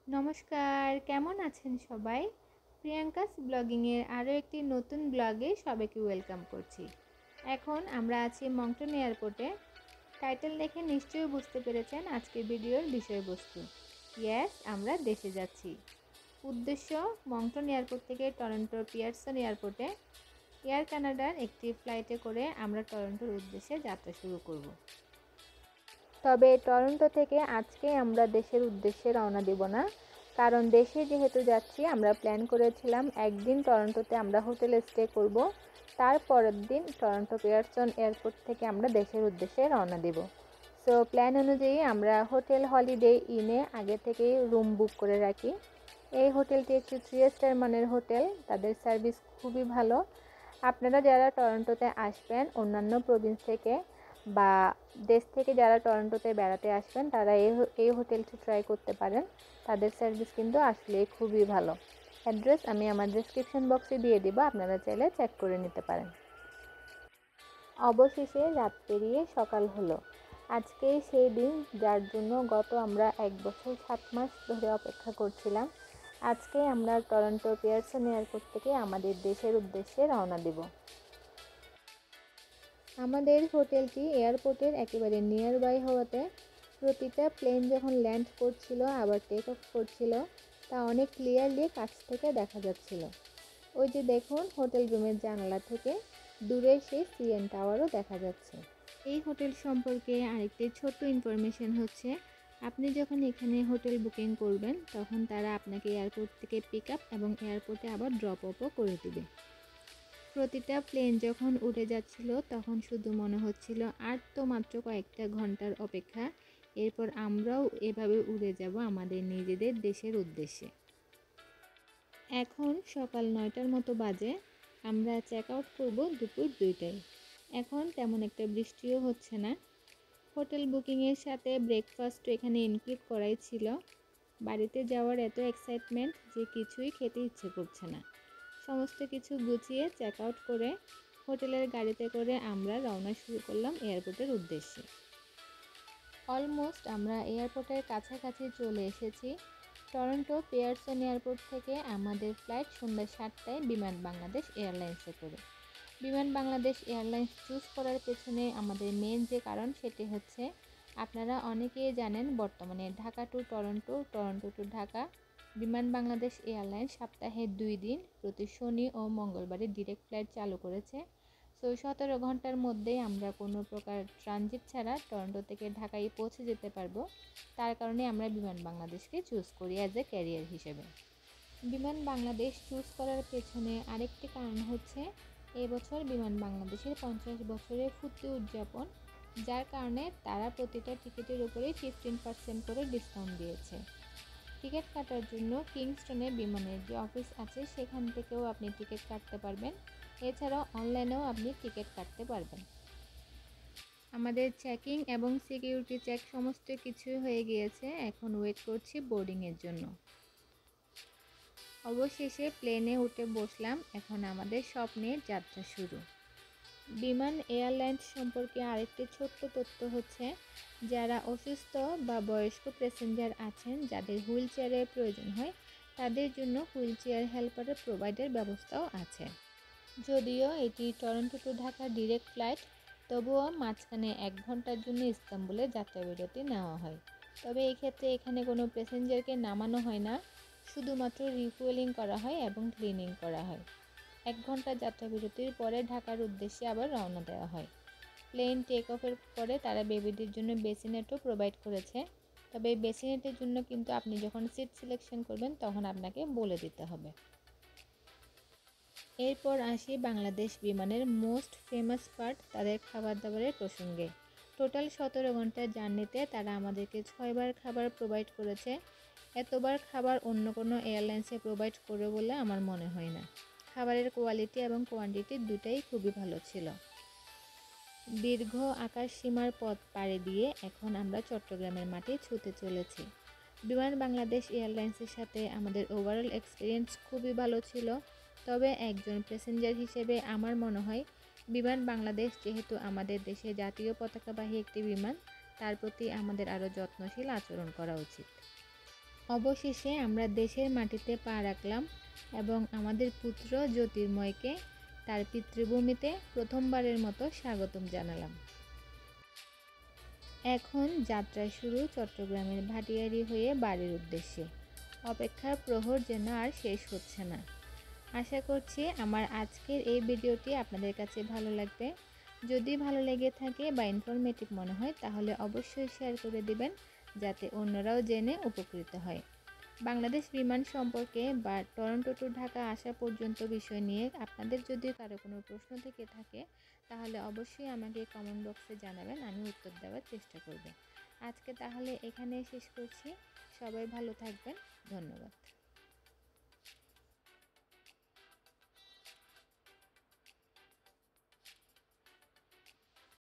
নমস্কার, কেমন আছেন সবাই? প্রিয়াঙ্কাস ব্লগিংয়ের আরও একটি নতুন ব্লগে সবাইকে ওয়েলকাম করছি। এখন আমরা আছি মংটন এয়ারপোর্টে। টাইটেল দেখে নিশ্চয়ই বুঝতে পেরেছেন আজকের ভিডিওর বিষয়বস্তু। ইয়েস, আমরা দেশে যাচ্ছি। উদ্দেশ্য মংটন এয়ারপোর্ট থেকে টরন্টোর পিয়ারসন এয়ারপোর্টে এয়ার কানাডার একটি ফ্লাইটে করে আমরা টরন্টোর উদ্দেশ্যে যাত্রা শুরু করব। তবে টরন্টো থেকে আজকে আমরা দেশের উদ্দেশ্যে রওনা দিব না, কারণ দেশে যেহেতু যাচ্ছি আমরা প্ল্যান করেছিলাম একদিন টরন্টোতে আমরা হোটেলে স্টে করব, তারপরের দিন টরন্টো পিয়ারসন এয়ারপোর্ট থেকে আমরা দেশের উদ্দেশ্যে রওনা দেব। সো প্ল্যান অনুযায়ী আমরা হোটেল হলিডে ইনে আগে থেকেই রুম বুক করে রাখি। এই হোটেলটি একটি 3 স্টার মানের হোটেল, তাদের সার্ভিস খুবই ভালো। আপনারা যারা টরন্টোতে আসবেন অন্যান্য প্রভিন্স থেকে বা দেশ থেকে যারা টরন্টোতে বেড়াতে আসবেন তারা এই হোটেলটি ট্রাই করতে পারেন। তাদের সার্ভিস কিন্তু আসলে খুবই ভালো। অ্যাড্রেস আমি আমার ডেসক্রিপশন বক্সে দিয়ে দিব, আপনারা চাইলে চেক করে নিতে পারেন। অবশেষে রাত পেরিয়ে সকাল হলো। আজকেই সেই দিন যার জন্য গত আমরা 1 বছর 7 মাস ধরে অপেক্ষা করছিলাম। আজকে আমরা টরন্টো পিয়ারসন এয়ারপোর্ট থেকে আমাদের দেশের উদ্দেশ্যে রওনা দেব। আমাদের হোটেলটি এয়ারপোর্টের একেবারে নিয়ার বাই হওয়াতে প্রতিটা প্লেন যখন ল্যান্ড করছিল আবার টেক অফ করছিল তা অনেক ক্লিয়ারলি কাছ থেকে দেখা যাচ্ছিল। ওই যে দেখুন, হোটেল রুমের জানালা থেকে দূরে সেই সিএন টাওয়ারও দেখা যাচ্ছে। এই হোটেল সম্পর্কে আরেকটি ছোট্ট ইনফরমেশন হচ্ছে, আপনি যখন এখানে হোটেল বুকিং করবেন তখন তারা আপনাকে এয়ারপোর্ট থেকে পিক আপ এবং এয়ারপোর্টে আবার ড্রপ আপও করে দেবে। প্রতিটা প্লেন যখন উড়ে যাচ্ছিল তখন শুধু মনে হচ্ছিল আর তো মাত্র কয়েকটা ঘন্টার অপেক্ষা, এরপর আমরাও এভাবে উড়ে যাব আমাদের নিজেদের দেশের উদ্দেশ্যে। এখন সকাল 9টার মতো বাজে, আমরা চেক আউট করব দুপুর 2টায়। এখন তেমন একটা বৃষ্টিও হচ্ছে না। হোটেল বুকিংয়ের সাথে ব্রেকফাস্টও এখানে ইনক্লুড করাই ছিল। বাড়িতে যাওয়ার এত এক্সাইটমেন্ট যে কিছুই খেতে ইচ্ছে করছে না। সমস্ত কিছু গুছিয়ে চেক আউট করে হোটেলের গাড়িতে করে আমরা রওনা শুরু করলাম এয়ারপোর্টের উদ্দেশ্যে। অলমোস্ট আমরা এয়ারপোর্টের কাছাকাছি চলে এসেছি। টরন্টো পিয়ারসন এয়ারপোর্ট থেকে আমাদের ফ্লাইট সন্ধ্যা 7টায় বিমান বাংলাদেশ এয়ারলাইন্সে করে। বিমান বাংলাদেশ এয়ারলাইন্স চুজ করার পেছনে আমাদের মেন যে কারণ সেটি হচ্ছে, আপনারা অনেকেই জানেন বর্তমানে Dhaka to Toronto, Toronto to Dhaka Biman Bangladesh airlines সপ্তাহে 2 দিন প্রতি শনি ও মঙ্গলবারে ডিরেক্ট ফ্লাইট চালু করেছে। সো 17 ঘন্টার মধ্যেই আমরা কোনো প্রকার ট্রানজিট ছাড়া টরন্টো থেকে ঢাকায় পৌঁছে যেতে পারবো। তার কারণে আমরা বিমান বাংলাদেশকে চুজ করি অ্যাজ এ ক্যারিয়ার হিসেবে। বিমান বাংলাদেশ চুজ করার পেছনে আরেকটি কারণ হচ্ছে, এবছর বিমান বাংলাদেশের 50 বছরের ফুর্তি উদযাপন, যার কারণে তারা প্রতিটা টিকিটের উপরেই 15% করে ডিসকাউন্ট দিয়েছে। টিকিট কাটার জন্য কিংস্টনে বিমানের যে অফিস আছে সেখান থেকেও আপনি টিকিট কাটতে পারবেন, এছাড়াও অনলাইনেও আপনি টিকিট কাটতে পারবেন। আমাদের চেকিং এবং সিকিউরিটি চেক সমস্ত কিছু হয়ে গিয়েছে, এখন ওয়েট করছি বোর্ডিংয়ের জন্য। অবশেষে প্লেনে উঠে বসলাম, এখন আমাদের স্বপ্নের যাত্রা শুরু। বিমান এয়ারলাইন্স সম্পর্কে আরেকটি ছোট্ট তথ্য হচ্ছে, যারা অসুস্থ বা বয়স্ক প্যাসেঞ্জার আছেন যাদের হুইল চেয়ারের প্রয়োজন হয় তাদের জন্য হুইল চেয়ার হেল্পারের প্রোভাইডের ব্যবস্থাও আছে। যদিও এটি Toronto to Dhaka direct flight, তবুও মাঝখানে 1 ঘন্টার জন্য ইস্তাম্বুলে যাত্রাবিরতি নেওয়া হয়। তবে এই ক্ষেত্রে এখানে কোনো প্যাসেঞ্জারকে নামানো হয় না, শুধুমাত্র রিফুয়েলিং করা হয় এবং ক্লিনিং করা হয়। 1 ঘন্টা যাত্রাবিরতির পরে ঢাকার উদ্দেশ্যে আবার রওনা দেওয়া হয়। প্লেন টেক অফের পরে তারা বেবিদের জন্য বেসিনেটও প্রোভাইড করেছে। তবে এই বেসিনেটের জন্য কিন্তু আপনি যখন সিট সিলেকশন করবেন তখন আপনাকে বলে দিতে হবে। এরপর আসি বাংলাদেশ বিমানের মোস্ট ফেমাস পার্ট, তাদের খাবার দাবারের প্রসঙ্গে। টোটাল 17 ঘন্টার জার্নিতে তারা আমাদেরকে 6 বার খাবার প্রোভাইড করেছে। এতবার খাবার অন্য কোনো এয়ারলাইন্সে প্রোভাইড করে বলে আমার মনে হয় না। খাবারের কোয়ালিটি এবং কোয়ান্টিটি দুটাই খুবই ভালো ছিল। দীর্ঘ আকাশ সীমার পথ পাড়ি দিয়ে এখন আমরা চট্টগ্রামের মাটি ছুঁতে চলেছি। বিমান বাংলাদেশ এয়ারলাইন্সের সাথে আমাদের ওভারঅল এক্সপিরিয়েন্স খুবই ভালো ছিল। তবে একজন প্যাসেঞ্জার হিসেবে আমার মনে হয় বিমান বাংলাদেশ যেহেতু আমাদের দেশে জাতীয় পতাকাবাহী একটি বিমান, তার প্রতি আমাদের আরও যত্নশীল আচরণ করা উচিত। অবশেষে আমরা দেশের মাটিতে পা রাখলাম এবং আমাদের পুত্র জ্যোতির্ময়কে তার পিতৃভূমিতে প্রথমবারের মতো স্বাগতম জানালাম। এখন যাত্রা শুরু চট্টগ্রামের ভাটিয়ারি হয়ে বাড়ির উদ্দেশ্যে। অপেক্ষার প্রহর যেন আর শেষ হচ্ছে না। আশা করছি আমার আজকের এই ভিডিওটি আপনাদের কাছে ভালো লাগবে। যদি ভালো লেগে থাকে বা ইনফরমেটিভ মনে হয় তাহলে অবশ্যই শেয়ার করে দিবেন, যাতে অন্যরাও জেনে উপকৃত হয়। বাংলাদেশ বিমান সম্পর্কে বা টরন্টো টু ঢাকা আসা পর্যন্ত বিষয় নিয়ে আপনাদের যদি কারো কোনো প্রশ্ন থেকে থাকে তাহলে অবশ্যই আমাকে কমেন্ট বক্সে জানাবেন, আমি উত্তর দেওয়ার চেষ্টা করব। আজকে তাহলে এখানেই শেষ করছি। সবাই ভালো থাকবেন। ধন্যবাদ।